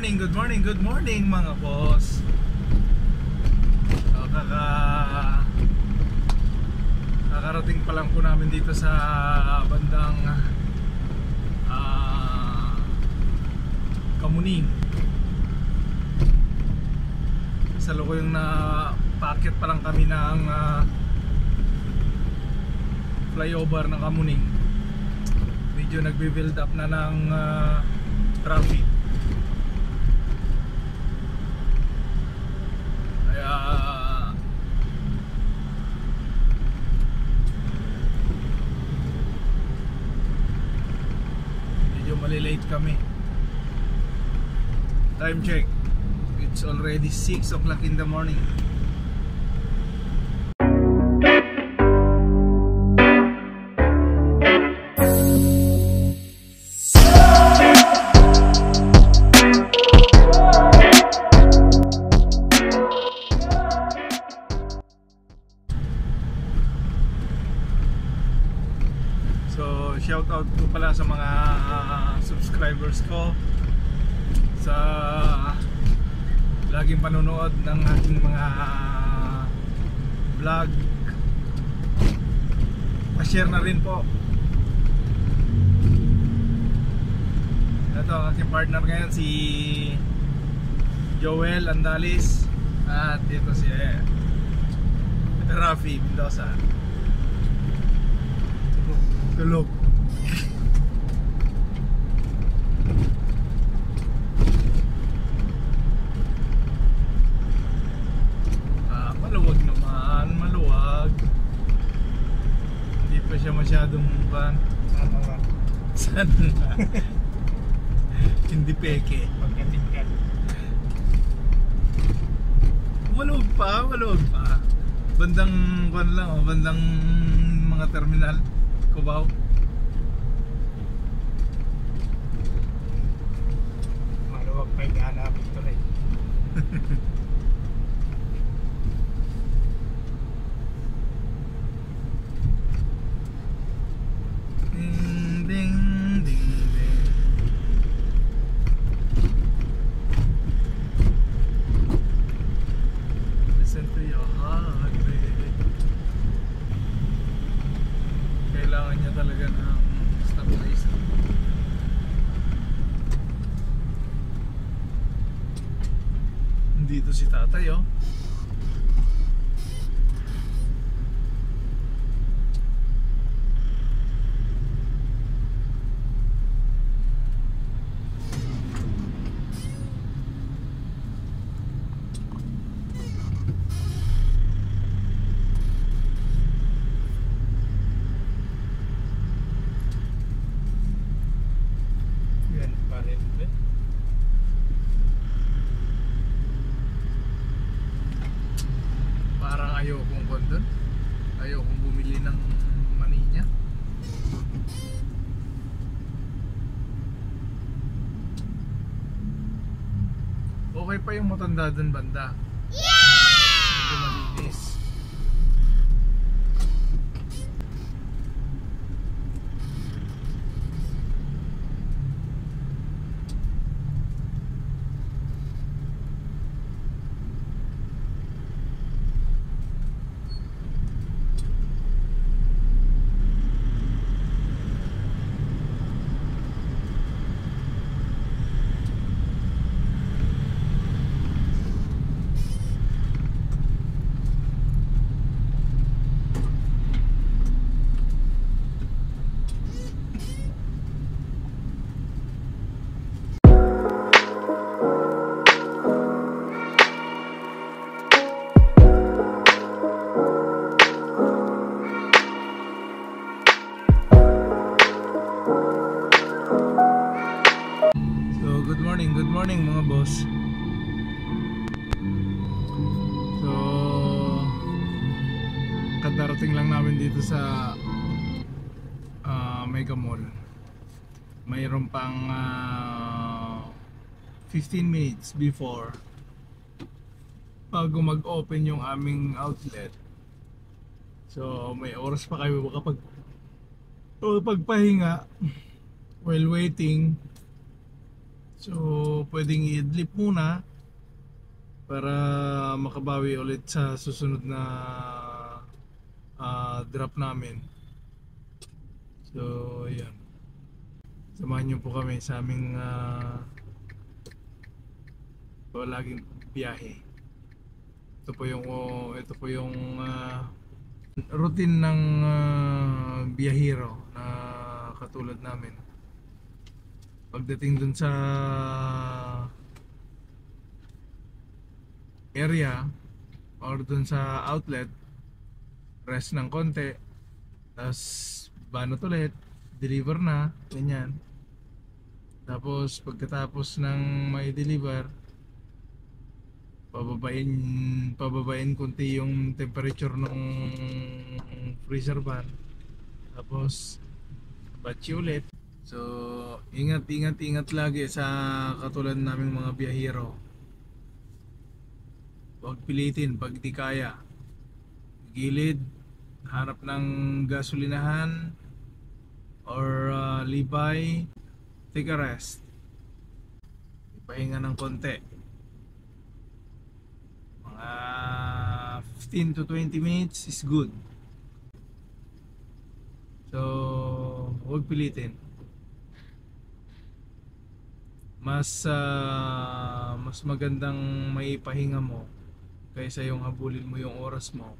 good morning mga boss. So, kakarating pa lang po namin dito sa bandang Kamuning. Sa loko yung na-packet pa lang kami ng flyover ng Kamuning. Medyo nagbe-build up na ng traffic. Kaya medyo malilate kami. Time check, it's already 6 o'clock in the morning. So shout out ko pala sa mga subscribers ko sa laging panonood ng aking mga vlog. Pa-share na rin po. Ito ang aking partner ngayon, si Joel Andalis, at dito si Rafi Mendoza. Tulog. Maluwag naman, maluwag. Hindi pa siya masyadong sana hindi peke. Maluwag pa. Bandang bandang mga terminal Cubao. Maluwag pa yung hanapin ito rin. Ding. Listen to your heart, baby. Kailangan niya talaga ng stabilizer. Dito si tatay, oh. Ayaw kong bumili ng mani niya. Okay pa yung matanda dun banda. Medyo malinis. Good morning mga boss. So kadarating lang namin dito sa Mega Mall. Mayroon pang 15 minutes before bago mag-open yung aming outlet. So may oras pa kayo makapagpahinga while waiting. So pwedeng i-idlip muna para makabawi ulit sa susunod na drop namin. So yan, samahan niyo po kami sa aming laging biyahe. Ito po yung routine ng biyahero na katulad namin. Pagdating dun sa area or dun sa outlet, rest ng konti, tapos banot ulit, deliver na, ganyan. Tapos pagkatapos ng may deliver, pababain konti yung temperature ng freezer van, tapos batch ulit. So ingat lagi sa katulad naming mga biyahero. Huwag pilitin pag di kaya, gilid, hanap ng gasolinahan or libay, take a rest, ipahinga ng konti, mga 15 to 20 minutes is good. So huwag pilitin. Mas magandang may pahinga mo kaysa yung habulin mo yung oras mo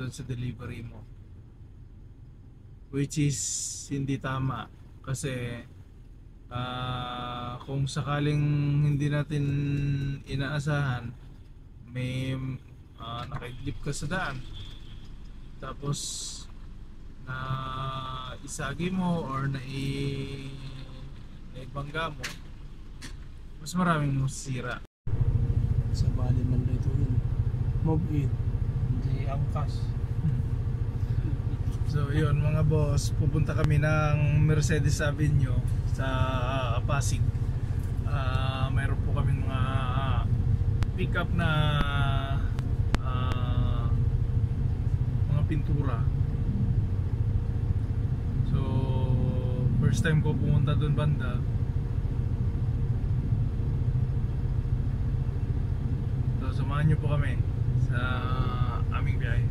doon sa delivery mo, which is hindi tama. Kasi kung sakaling hindi natin inaasahan, may nakaidlip ka sa daan, tapos na isagi mo or naibangga mo, mas maraming masisira. Sa bali man dito yun. Move in. Hindi angkas. So yun mga boss, pupunta kami ng Mercedes Avenue sa Pasig. Mayroon po kaming mga pick up na mga pintura. So first time ko pumunta doon banda. So samahan niyo po kami sa aming biyahe.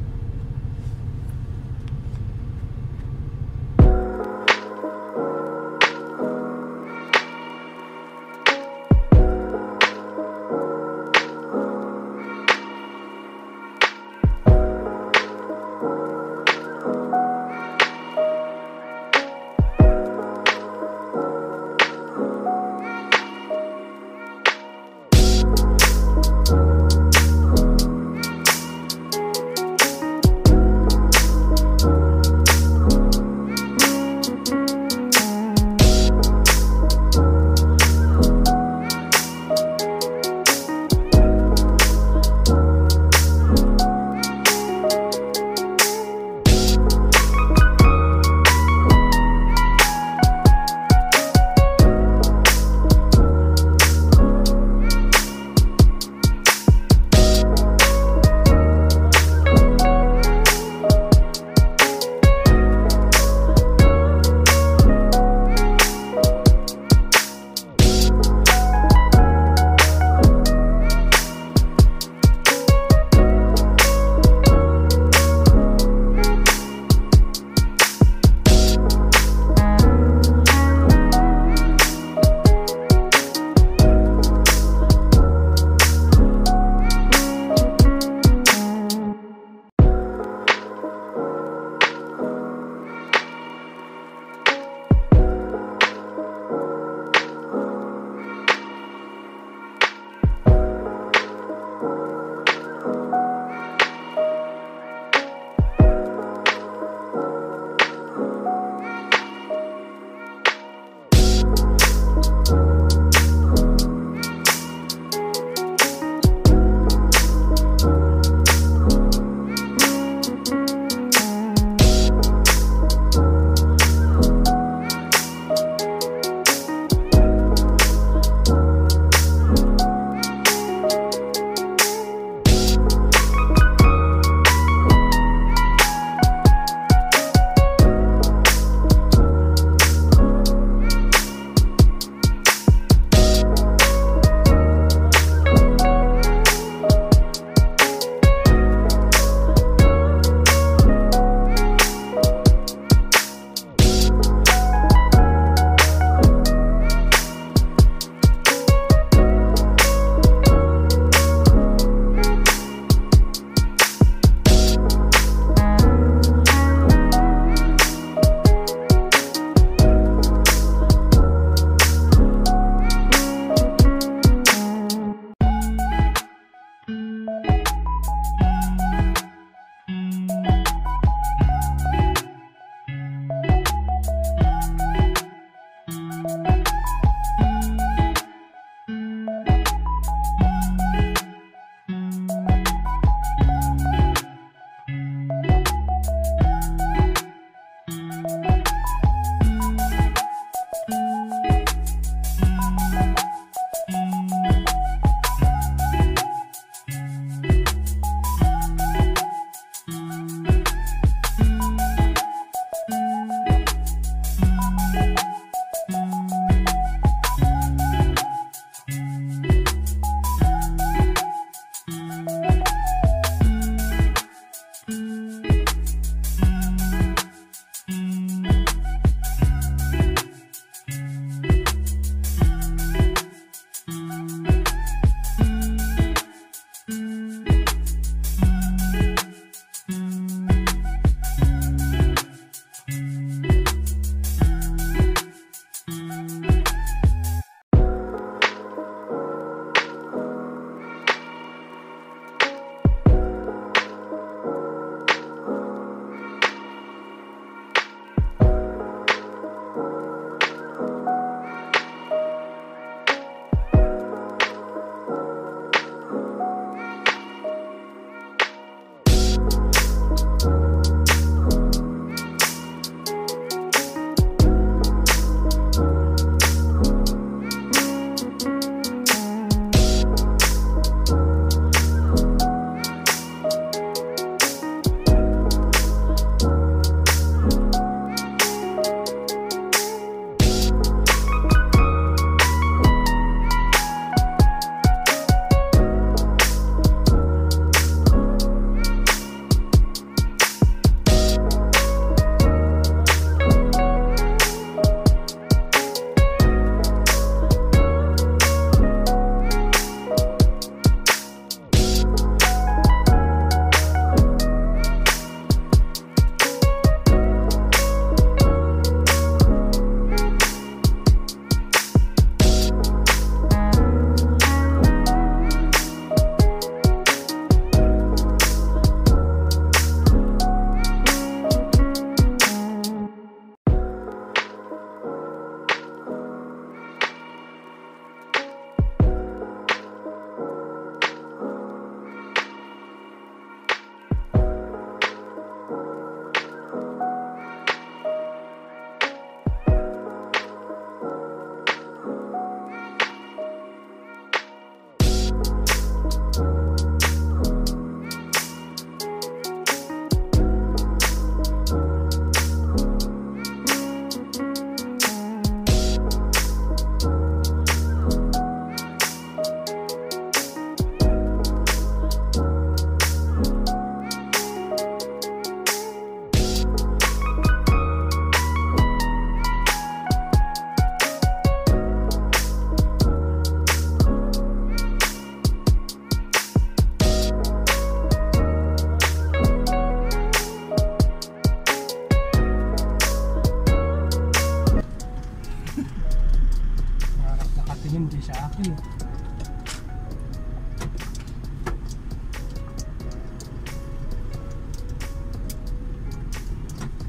Hindi sa akin.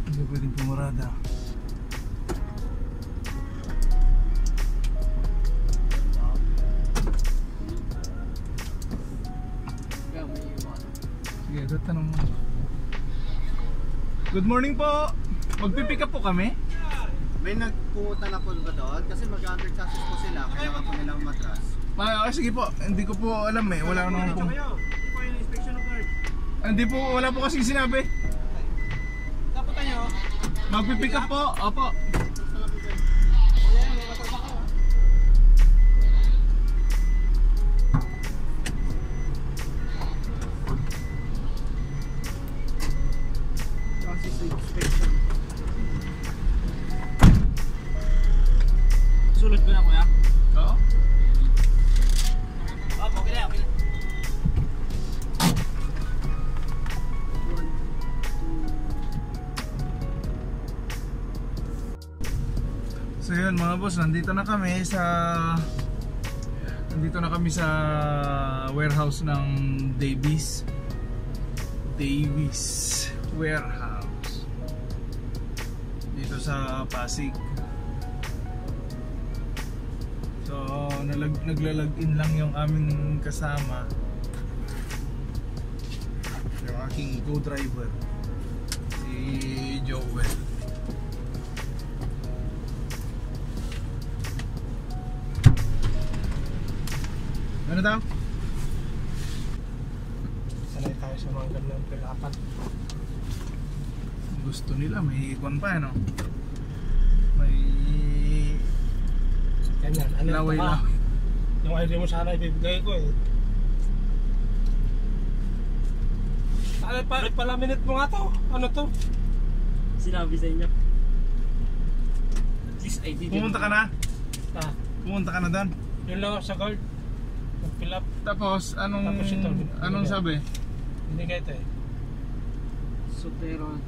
Hindi pwedeng pumurada. Sige, tanong mo. Good morning po. Magpipick up po kami. May nagpunta na po ba doon? Kasi mag-under chassis po sila, kailangan po nilang matras. Sige po, hindi ko po alam eh. Wala naman po. Hindi po, wala po kasing sinabi. Napunta nyo? Magpipick up po. Opo. Chassis inspection. Sulit ko na kuya? Oo. Okay na, okay na. So yun mga boss, nandito na kami sa warehouse ng Davies Warehouse dito sa Pasig. So naglalag-in lang yung aming kasama, yung aking co-driver si Joel. Ano daw? Sanay tayo sa mga ganun pilapan. Gusto nila may ikon pa ano? May Ganyan, ano laway ito lang. Yung idea mo sana ibibigay ko eh. Pala minute mo nga to. Ano to? Sinabi sa inyo. At least I didn't. Pumunta ka na? Ah, Pumunta ka na doon? yun lang ako sa guard. Nag-fill up. Tapos Tapos ito, anong sabi? Binigay ito eh. Sotero.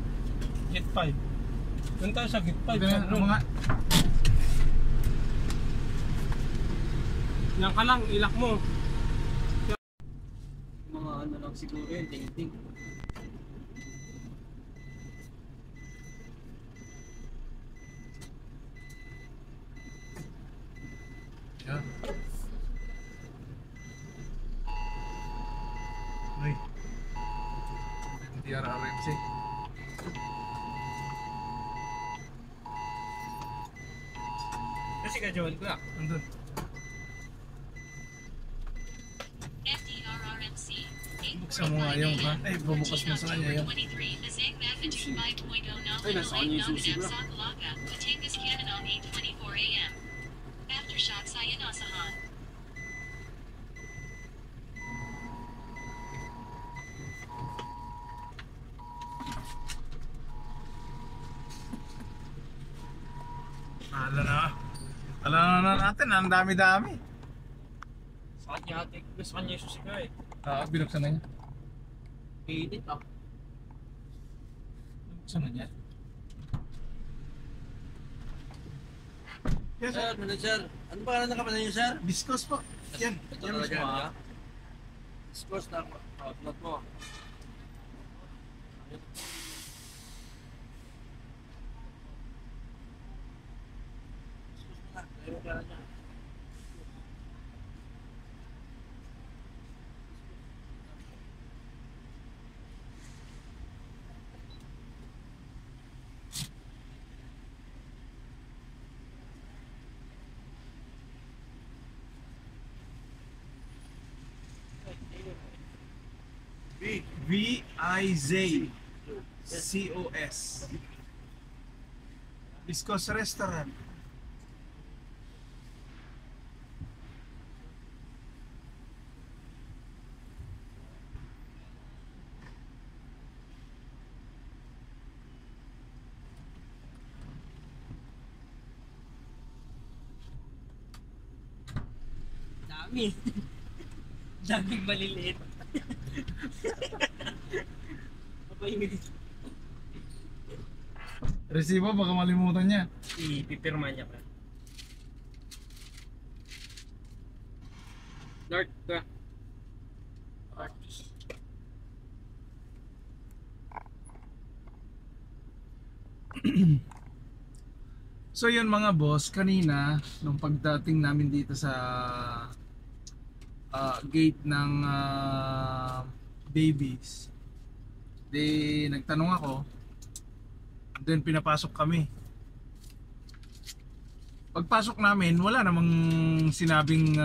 Gate 5. Doon tayo sa gate 5. Mga Yan ka lang, ilak mo. Mga ano lang siguro yun, ting-ting. yeah. Ay. DRRMC. Kasi ka Joel ko Andun. Buksan mo nga yung ay, bubukas mo sa kanya yung Ay, nasa kanya yung susi ko. Batangas Cannon 8:24 a.m. Aftershock Sayanasahan. Alam na natin, ang dami-dami. Sa kanya ate, sa kanya yung susika eh. Binuksan na niya. Pilit ah. Binuksan na niya. Yes, Sir, manager. Ano ba ng kapanan niyo, sir? Discuss po. Yan. Ito Yan talaga mismo. niya. Discourse na outlet mo. Discourse mo na. Ayaw ka na niya. V-I-Z C-O-S Discos Restaurant. Dami. Daming maliliit. Apa yung Resibo, baka malimutan niya. ipipirma niya pa. North ka. So yun mga boss, kanina nung pagdating namin dito sa gate ng Babies, di nagtanong ako, then pinapasok kami. Pagpasok namin, wala namang sinabing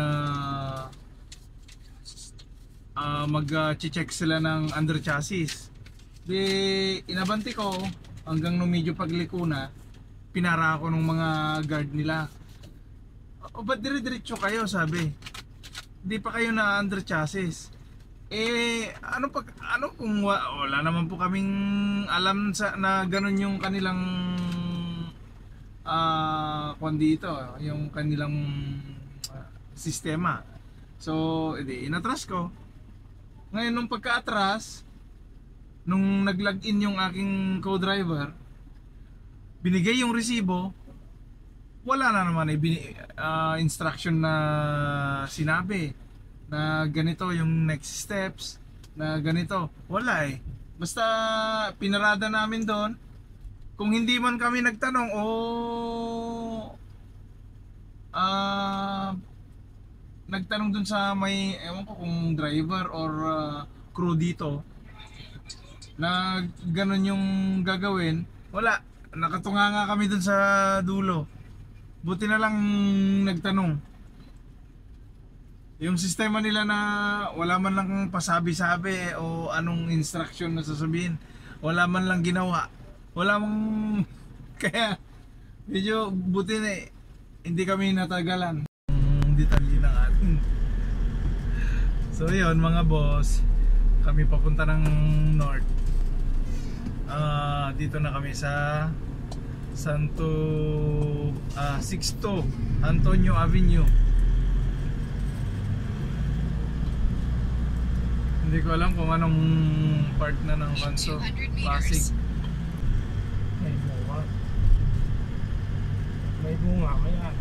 mag-check sila ng under chassis. Di inabanti ko hanggang nung medyo pagliko na, pinara ako ng mga guard nila. O ba't dire-diretso kayo, sabi? Hindi pa kayo na under chassis. Ano kung wala naman po kaming alam na ganun yung kanilang kung dito, yung kanilang sistema. So, inatras ko. Ngayon nung pagka-atras, nung nag-login yung aking co-driver, binigay yung resibo, wala na naman instruction na sinabi na ganito yung next steps, na ganito. Wala eh. Basta pinarada namin doon. Kung hindi man kami nagtanong nagtanong dun sa may, ewan ko kung driver or crew dito, na ganun yung gagawin, wala. Nakatunga nga kami dun sa dulo. Buti na lang nagtanong. Yung sistema nila na wala man lang pasabi-sabi o anong instruction na sasabihin, wala man lang ginawa. Wala mang kaya medyo buti na hindi kami natagalan. Detalye ng atin. So yun mga boss, kami papunta ng north. Dito na kami sa Sixto Antonio Avenue. Hindi ko alam kung anong part na ng Kanso, Pasig. May bunga. May bunga, may ano.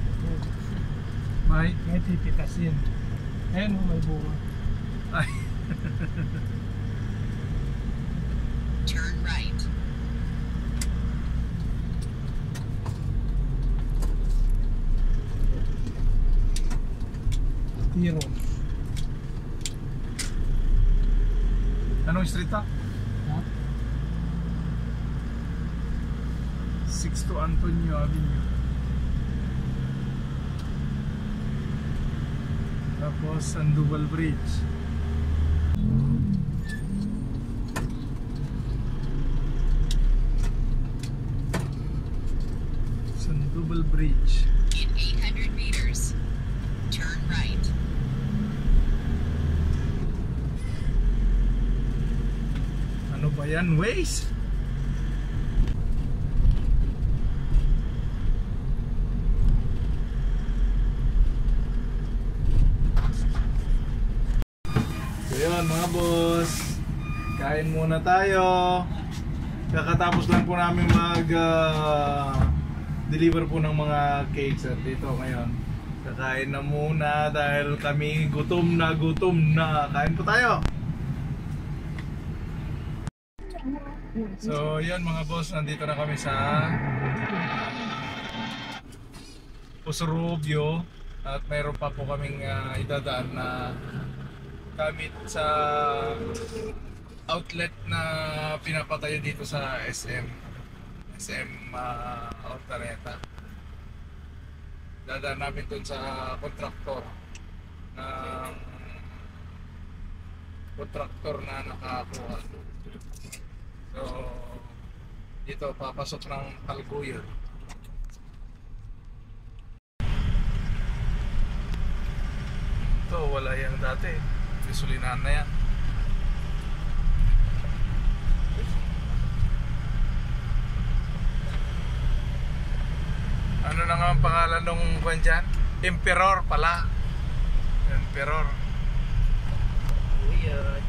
May pipitasin. Ayan o, may bunga. Ay. Turn right. Tiro. Anong street to? Ha? Sixto Antonio Avenue. Tapos Sandoval Bridge. Sandoval Bridge. In 800 meters, turn right. Ano ba yan, Waze? So yun mga boss, kain muna tayo. Kakatapos lang po namin deliver po ng mga cakes at dito ngayon. Kakain na muna dahil kami gutom na. Kain po tayo. So yun mga boss, nandito na kami sa Pusurubyo at mayroon pa po kaming idadaan na gamit sa outlet na pinapatayo dito sa SM Altareta. Dadaan namin dun sa kontraktor na nakakuha. So dito papasok ng Talguyan. Ito wala yan dati, gasolinahan na yan. Ano na nga ang pangalan nung buwan dyan? Emperor pala. Emperor. Weird.